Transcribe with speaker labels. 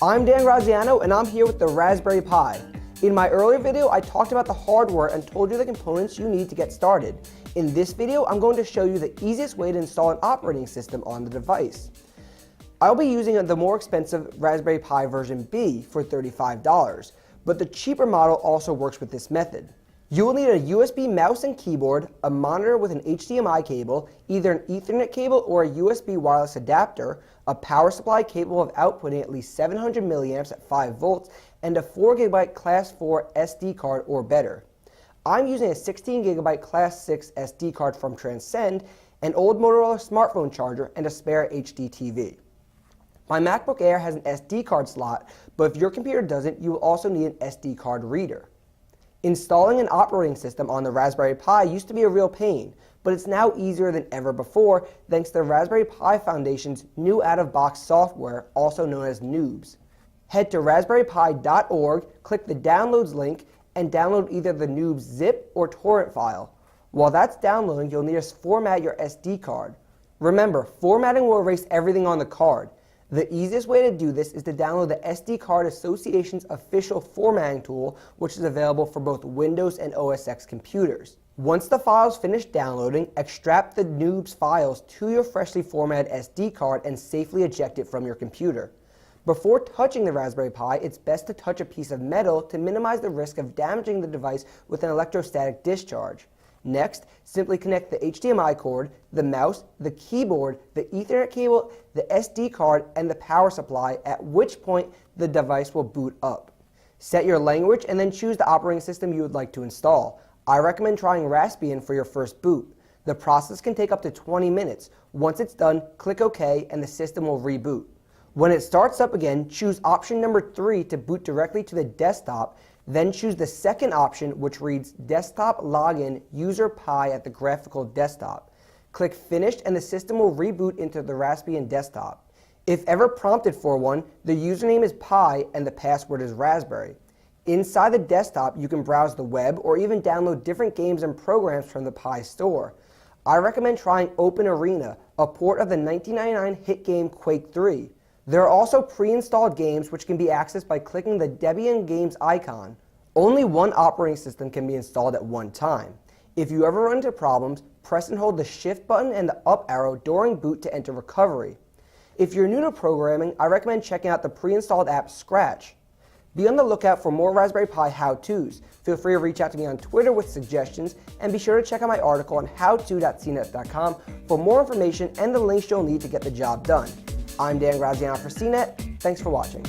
Speaker 1: I'm Dan Graziano and I'm here with the Raspberry Pi. In my earlier video, I talked about the hardware and told you the components you need to get started. In this video, I'm going to show you the easiest way to install an operating system on the device. I'll be using the more expensive Raspberry Pi version B for $35, but the cheaper model also works with this method. You will need a USB mouse and keyboard, a monitor with an HDMI cable, either an Ethernet cable or a USB wireless adapter, a power supply capable of outputting at least 700 milliamps at 5 volts, and a 4GB Class 4 SD card or better. I'm using a 16GB Class 6 SD card from Transcend, an old Motorola smartphone charger, and a spare HD TV. My MacBook Air has an SD card slot, but if your computer doesn't, you will also need an SD card reader. Installing an operating system on the Raspberry Pi used to be a real pain, but it's now easier than ever before thanks to the Raspberry Pi Foundation's new out-of-box software, also known as Noobs. Head to raspberrypi.org, click the Downloads link, and download either the Noobs zip or torrent file. While that's downloading, you'll need to format your SD card. Remember, formatting will erase everything on the card. The easiest way to do this is to download the SD Card Association's official formatting tool, which is available for both Windows and OS X computers. Once the files finish downloading, extract the Noobs files to your freshly formatted SD card and safely eject it from your computer. Before touching the Raspberry Pi, it's best to touch a piece of metal to minimize the risk of damaging the device with an electrostatic discharge. Next, simply connect the HDMI cord, the mouse, the keyboard, the Ethernet cable, the SD card, and the power supply, at which point the device will boot up. Set your language and then choose the operating system you would like to install. I recommend trying Raspbian for your first boot. The process can take up to 20 minutes. Once it's done, click OK and the system will reboot. When it starts up again, choose option number 3 to boot directly to the desktop. Then choose the second option, which reads Desktop Login User Pi at the graphical desktop. Click Finish and the system will reboot into the Raspbian desktop. If ever prompted for one, the username is Pi and the password is Raspberry. Inside the desktop, you can browse the web or even download different games and programs from the Pi store. I recommend trying Open Arena, a port of the 1999 hit game Quake 3. There are also pre-installed games which can be accessed by clicking the Debian Games icon. Only one operating system can be installed at one time. If you ever run into problems, press and hold the Shift button and the up arrow during boot to enter recovery. If you're new to programming, I recommend checking out the pre-installed app Scratch. Be on the lookout for more Raspberry Pi how-tos. Feel free to reach out to me on Twitter with suggestions, and be sure to check out my article on howto.cnet.com for more information and the links you'll need to get the job done. I'm Dan Graziano for CNET. Thanks for watching.